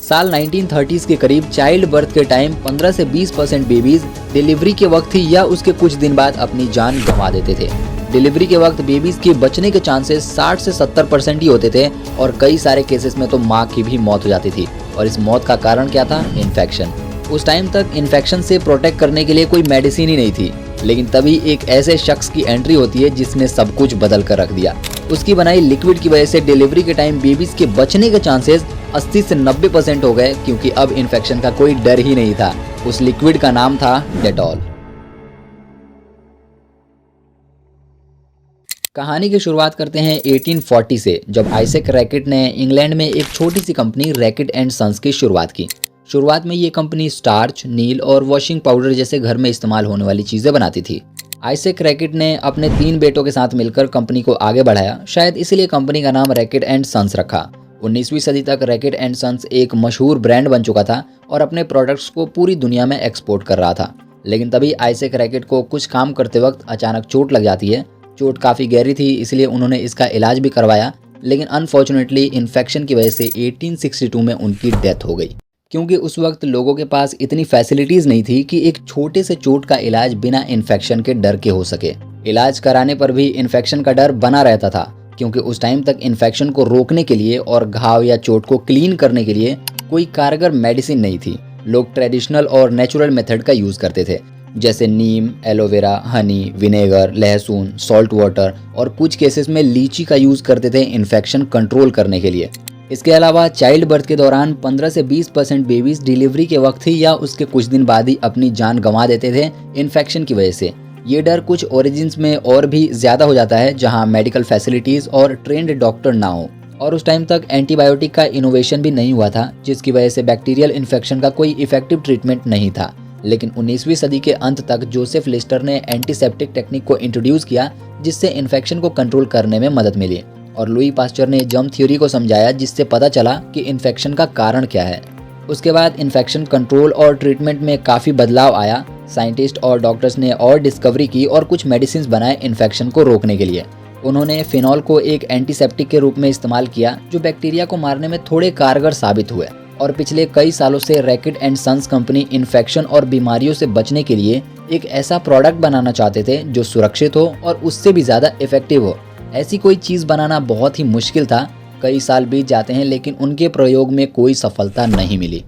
साल 1930s के करीब चाइल्ड बर्थ के टाइम 15 से 20% बेबीज डिलीवरी के वक्त ही या उसके कुछ दिन बाद अपनी जान गंवा देते थे। डिलीवरी के वक्त बेबीज के बचने के चांसेस 60 से 70% ही होते थे और कई सारे केसेस में तो माँ की भी मौत हो जाती थी। और इस मौत का कारण क्या था? इन्फेक्शन। उस टाइम तक इन्फेक्शन से प्रोटेक्ट करने के लिए कोई मेडिसिन ही नहीं थी, लेकिन तभी एक ऐसे शख्स की एंट्री होती है जिसने सब कुछ बदल कर रख दिया। उसकी बनाई लिक्विड की वजह से डिलीवरी के टाइम बेबीज के बचने के चांसेस 80 से 90% हो गए, क्योंकि अब इन्फेक्शन का कोई डर ही नहीं था। उस लिक्विड का नाम था डेटॉल। कहानी की शुरुआत करते हैं 1840 से, जब आइजैक रैकेट ने इंग्लैंड में एक छोटी सी कंपनी रैकेट एंड सन्स की शुरुआत की। शुरुआत में ये कंपनी स्टार्च, नील और वॉशिंग पाउडर जैसे घर में इस्तेमाल होने वाली चीजें बनाती थी। आइजैक रैकेट ने अपने 3 बेटों के साथ मिलकर कंपनी को आगे बढ़ाया, शायद इसलिए कंपनी का नाम रैकेट एंड सन्स रखा। 19वीं सदी तक रैकेट एंड सन्स एक मशहूर ब्रांड बन चुका था और अपने प्रोडक्ट्स को पूरी दुनिया में एक्सपोर्ट कर रहा था। लेकिन तभी आइजैक रैकेट को कुछ काम करते वक्त अचानक चोट लग जाती है। चोट काफ़ी गहरी थी, इसलिए उन्होंने इसका इलाज भी करवाया, लेकिन अनफॉर्चुनेटली इन्फेक्शन की वजह से 1862 में उनकी डेथ हो गई। क्योंकि उस वक्त लोगों के पास इतनी फैसिलिटीज़ नहीं थी कि एक छोटे से चोट का इलाज बिना इन्फेक्शन के डर के हो सके। इलाज कराने पर भी इन्फेक्शन का डर बना रहता था, क्योंकि उस टाइम तक इन्फेक्शन को रोकने के लिए और घाव या चोट को क्लीन करने के लिए कोई कारगर मेडिसिन नहीं थी। लोग ट्रेडिशनल और नेचुरल मेथड का यूज़ करते थे, जैसे नीम, एलोवेरा, हनी, विनेगर, लहसुन, सॉल्ट वाटर और कुछ केसेस में लीची का यूज़ करते थे इन्फेक्शन कंट्रोल करने के लिए। इसके अलावा चाइल्ड बर्थ के दौरान 15 से 20% बेबीज डिलीवरी के वक्त ही या उसके कुछ दिन बाद ही अपनी जान गंवा देते थे इन्फेक्शन की वजह से। ये डर कुछ ओरिजिन्स में और भी ज़्यादा हो जाता है, जहाँ मेडिकल फैसिलिटीज़ और ट्रेंड डॉक्टर ना हो। और उस टाइम तक एंटीबायोटिक का इनोवेशन भी नहीं हुआ था, जिसकी वजह से बैक्टीरियल इन्फेक्शन का कोई इफेक्टिव ट्रीटमेंट नहीं था। लेकिन 19वीं सदी के अंत तक जोसेफ लिस्टर ने एंटीसेप्टिक टेक्निक को इंट्रोड्यूस किया, जिससे इन्फेक्शन को कंट्रोल करने में मदद मिली। और लुई पास्चर ने जर्म थ्योरी को समझाया, जिससे पता चला कि इन्फेक्शन का कारण क्या है। उसके बाद इन्फेक्शन कंट्रोल और ट्रीटमेंट में काफ़ी बदलाव आया। साइंटिस्ट और डॉक्टर्स ने और डिस्कवरी की और कुछ मेडिसिन बनाए इन्फेक्शन को रोकने के लिए। उन्होंने फिनॉल को एक एंटीसेप्टिक के रूप में इस्तेमाल किया, जो बैक्टीरिया को मारने में थोड़े कारगर साबित हुए। और पिछले कई सालों से Reckitt and Sons company infection और बीमारियों से बचने के लिए एक ऐसा प्रोडक्ट बनाना चाहते थे जो सुरक्षित हो और उससे भी ज़्यादा इफेक्टिव हो। ऐसी कोई चीज़ बनाना बहुत ही मुश्किल था। कई साल बीत जाते हैं, लेकिन उनके प्रयोग में कोई सफलता नहीं मिली।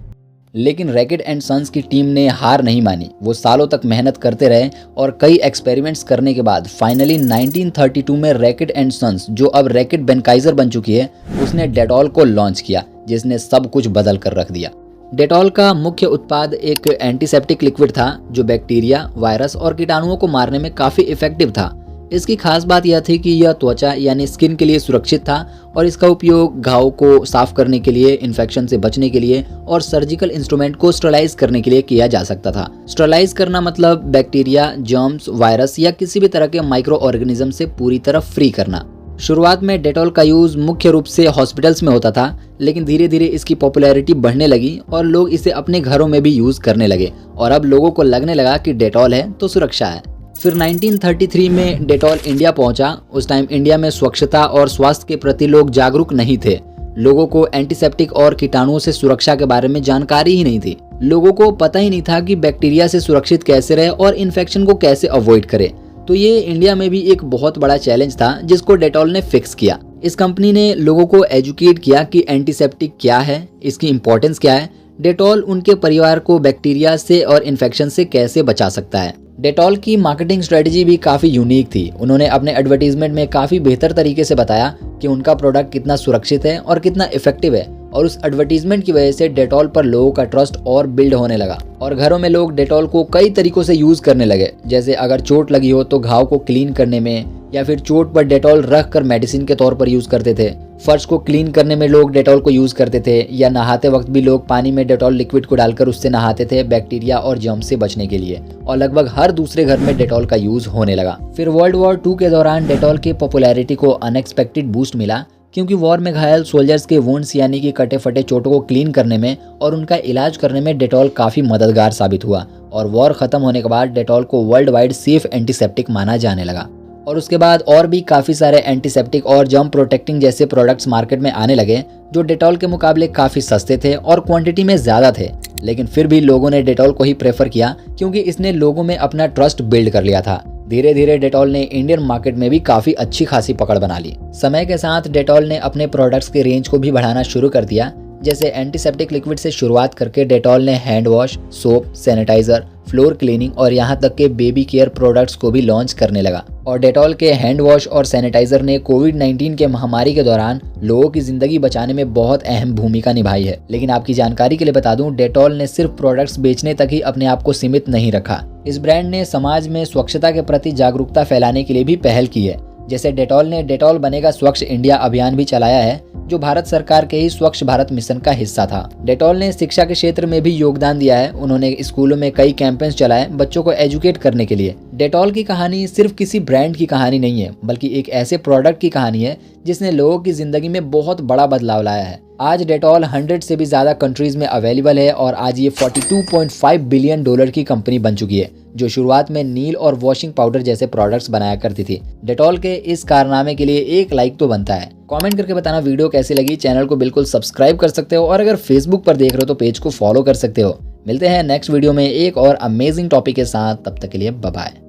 लेकिन रैकेट एंड सन्स की टीम ने हार नहीं मानी। वो सालों तक मेहनत करते रहे और कई एक्सपेरिमेंट्स करने के बाद फाइनली 1932 में रैकेट एंड सन्स, जो अब रैकेट बेनकाइजर बन चुकी है, उसने डेटॉल को लॉन्च किया, जिसने सब कुछ बदल कर रख दिया। डेटॉल का मुख्य उत्पाद एक एंटीसेप्टिक लिक्विड था, जो बैक्टीरिया, वायरस और कीटाणुओं को मारने में काफ़ी इफेक्टिव था। इसकी खास बात यह थी कि यह त्वचा यानी स्किन के लिए सुरक्षित था और इसका उपयोग घाव को साफ करने के लिए, इन्फेक्शन से बचने के लिए और सर्जिकल इंस्ट्रूमेंट को स्टरलाइज करने के लिए किया जा सकता था। स्टरलाइज करना मतलब बैक्टीरिया, जर्म्स, वायरस या किसी भी तरह के माइक्रो ऑर्गेनिज्म से पूरी तरह फ्री करना। शुरुआत में डेटॉल का यूज़ मुख्य रूप से हॉस्पिटल्स में होता था, लेकिन धीरे धीरे इसकी पॉपुलैरिटी बढ़ने लगी और लोग इसे अपने घरों में भी यूज़ करने लगे। और अब लोगों को लगने लगा कि डेटॉल है तो सुरक्षा है। फिर 1933 में डेटॉल इंडिया पहुंचा। उस टाइम इंडिया में स्वच्छता और स्वास्थ्य के प्रति लोग जागरूक नहीं थे। लोगों को एंटीसेप्टिक और कीटाणुओं से सुरक्षा के बारे में जानकारी ही नहीं थी। लोगों को पता ही नहीं था कि बैक्टीरिया से सुरक्षित कैसे रहे और इन्फेक्शन को कैसे अवॉइड करे। तो ये इंडिया में भी एक बहुत बड़ा चैलेंज था, जिसको डेटॉल ने फिक्स किया। इस कंपनी ने लोगों को एजुकेट किया कि एंटीसेप्टिक क्या है, इसकी इंपॉर्टेंस क्या है, डेटॉल उनके परिवार को बैक्टीरिया से और इन्फेक्शन से कैसे बचा सकता है। डेटॉल की मार्केटिंग स्ट्रेटजी भी काफ़ी यूनिक थी। उन्होंने अपने एडवर्टीजमेंट में काफ़ी बेहतर तरीके से बताया कि उनका प्रोडक्ट कितना सुरक्षित है और कितना इफेक्टिव है। और उस एडवर्टीजमेंट की वजह से डेटॉल पर लोगों का ट्रस्ट और बिल्ड होने लगा और घरों में लोग डेटॉल को कई तरीकों से यूज़ करने लगे। जैसे अगर चोट लगी हो तो घाव को क्लीन करने में, या फिर चोट पर डेटॉल रख कर मेडिसिन के तौर पर यूज़ करते थे। फर्श को क्लीन करने में लोग डेटॉल को यूज़ करते थे, या नहाते वक्त भी लोग पानी में डेटॉल लिक्विड को डालकर उससे नहाते थे बैक्टीरिया और जर्म से बचने के लिए। और लगभग हर दूसरे घर में डेटॉल का यूज़ होने लगा। फिर वर्ल्ड वॉर 2 के दौरान डेटॉल की पॉपुलैरिटी को अनएक्सपेक्टेड बूस्ट मिला, क्योंकि वॉर में घायल सोल्जर्स के वुंड्स यानी कि कटे फटे चोटों को क्लीन करने में और उनका इलाज करने में डेटॉल काफ़ी मददगार साबित हुआ। और वॉर ख़त्म होने के बाद डेटॉल को वर्ल्ड वाइड सेफ एंटीसेप्टिक माना जाने लगा। और उसके बाद और भी काफ़ी सारे एंटीसेप्टिक और जर्म प्रोटेक्टिंग जैसे प्रोडक्ट्स मार्केट में आने लगे जो डेटॉल के मुकाबले काफ़ी सस्ते थे और क्वांटिटी में ज़्यादा थे। लेकिन फिर भी लोगों ने डेटॉल को ही प्रेफर किया क्योंकि इसने लोगों में अपना ट्रस्ट बिल्ड कर लिया था। धीरे धीरे डेटॉल ने इंडियन मार्केट में भी काफ़ी अच्छी खासी पकड़ बना ली। समय के साथ डेटॉल ने अपने प्रोडक्ट्स के रेंज को भी बढ़ाना शुरू कर दिया। जैसे एंटीसेप्टिक लिक्विड से शुरुआत करके डेटॉल ने hand wash, soap, sanitiser, floor cleaning और यहाँ तक के बेबी केयर प्रोडक्ट्स को भी लॉन्च करने लगा। और डेटॉल के हैंड वॉश और सैनिटाइजर ने कोविड-19 के महामारी के दौरान लोगों की जिंदगी बचाने में बहुत अहम भूमिका निभाई है। लेकिन आपकी जानकारी के लिए बता दूं, डेटॉल ने सिर्फ प्रोडक्ट्स बेचने तक ही अपने आप को सीमित नहीं रखा। इस ब्रांड ने समाज में स्वच्छता के प्रति जागरूकता फैलाने के लिए भी पहल की है। जैसे डेटॉल ने डेटॉल बनेगा स्वच्छ इंडिया अभियान भी चलाया है, जो भारत सरकार के ही स्वच्छ भारत मिशन का हिस्सा था। डेटॉल ने शिक्षा के क्षेत्र में भी योगदान दिया है। उन्होंने स्कूलों में कई कैंपेन्स चलाए बच्चों को एजुकेट करने के लिए। डेटॉल की कहानी सिर्फ किसी ब्रांड की कहानी नहीं है, बल्कि एक ऐसे प्रोडक्ट की कहानी है जिसने लोगों की जिंदगी में बहुत बड़ा बदलाव लाया है। आज डेटॉल 100 से भी ज्यादा कंट्रीज में अवेलेबल है और आज ये $42.5 बिलियन की कंपनी बन चुकी है, जो शुरुआत में नील और वॉशिंग पाउडर जैसे प्रोडक्ट्स बनाया करती थी। डेटॉल के इस कारनामे के लिए एक लाइक तो बनता है। कमेंट करके बताना वीडियो कैसी लगी। चैनल को बिल्कुल सब्सक्राइब कर सकते हो और अगर फेसबुक पर देख रहे हो तो पेज को फॉलो कर सकते हो। मिलते हैं नेक्स्ट वीडियो में एक और अमेजिंग टॉपिक के साथ। तब तक के लिए बाय बाय।